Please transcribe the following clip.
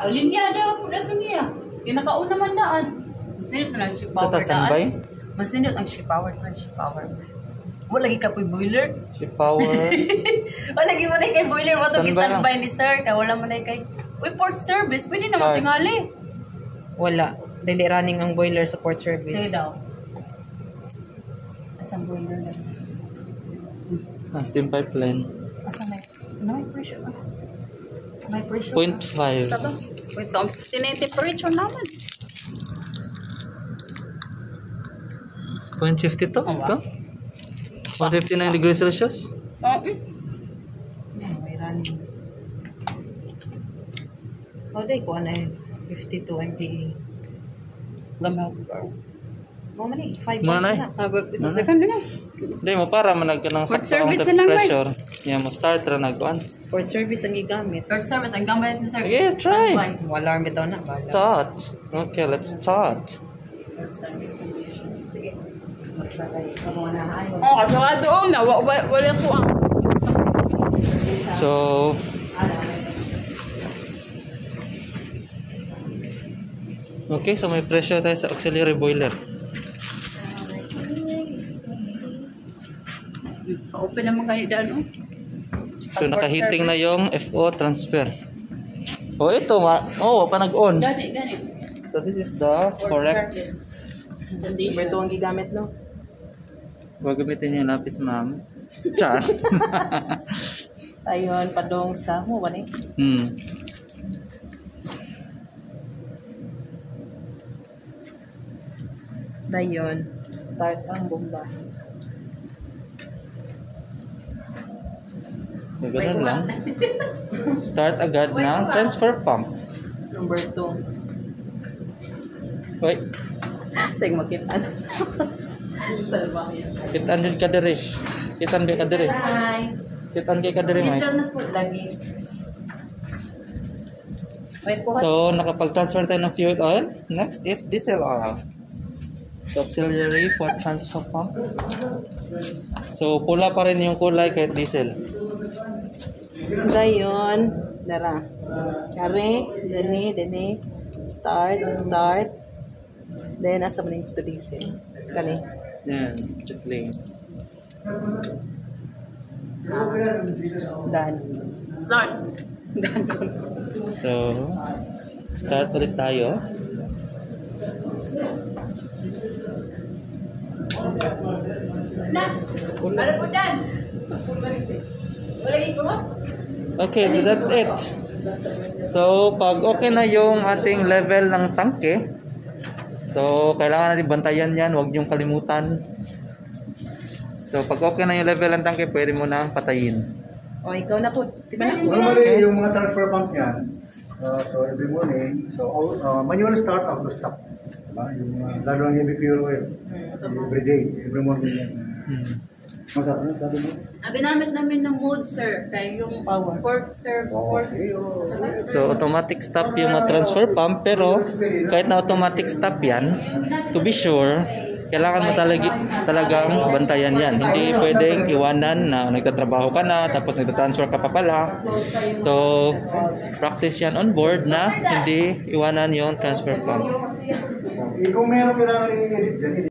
Alin niya daw po dato niya. Kinakauna man daan. Mas nindot na lang si power daan. Mas nindot ang si power. Wala lagi ka po boiler. Si power. Wala lagi mo na kay boiler. Wala lagi standby ni sir. Wala mo na kay... Uy, port service. Pwede naman tingali. Wala. Daily running ang boiler sa port service. Kaya daw. Asang boiler lang. Steam pipeline. Asa may pressure. May pressure. 0.5. Sabi? Wait, so, tinetemperature naman. 0.52? Ito? 159 degrees Celsius? May running. Day ko ano yun? 52 MPa. Gamaw ko. Mga mali, 5 Mga na. Ito second na. Hindi mo para manag ka ng Port sakto ang service na lang, pressure. Yan mo start ra nagkuan. Port service ang gigamit. Third service, ang gamit ni sir. Okay, try. Mo alarm bitaw na. Bahala. Start. Okay, let's start. Sige. Mag-manahay. Oh, kasi doon na. Wala ko ang. So, okay, so may pressure tayo sa auxiliary boiler. Open naman ganit daan, oh. So, nakahiting na yung FO transfer. Oh, ito, pa nag-on. Gani. So, this is the correct. Number 2 ang gigamit, no? Huwag gamitin yung lapis, ma'am. Char. Ayon, padong sa mo, wani? Dayon, start ang bomba. So, ganun lang. Start agad ng transfer pump. Number 2. Wait. Tek makitaan. Salbahe. Kitan din ka diri. Kitan din ka diri. Hi. Kitan kay ka diri, may. Diesel na po lagi. Wait po. So, nakapag-transfer tayo ng fuel oil. Next is diesel oil. So, auxiliary for transfer pump. So, pula pa rin yung kulay kahit diesel. Dayon, dara. Kare, dene. Start. Then, nasa maning to diesel. Kani. Yan, settling. Dan. Start. Dan. So, start ulit tayo. Na. Ano po dan? Wala ito mo? Okay, that's it. So, pag okay na yung ating level ng tangke, so, kailangan natin bantayan yan. Huwag niyong kalimutan. So, pag okay na yung level ng tangke, pwede mo na patayin. O, ikaw na po. Diba na? Normally, yung mga transfer pump yan, so every morning, so manual start, auto stop. Diba? Yung lalo ang heavy fuel oil. Every day, every morning yan. Masarap na, sabi mo? Ginamit namin ng mood, sir. Kaya yung port, sir. So, automatic stop yung mga transfer pump. Pero, kahit na automatic stop yan, to be sure, kailangan mo talagang bantayan yan. Hindi pwedeng iwanan na nagtatrabaho ka na, tapos nagtatransfer ka pa pala. So, practice yan on board na hindi iwanan yung transfer pump. Kung meron kailangan i-edit dyan,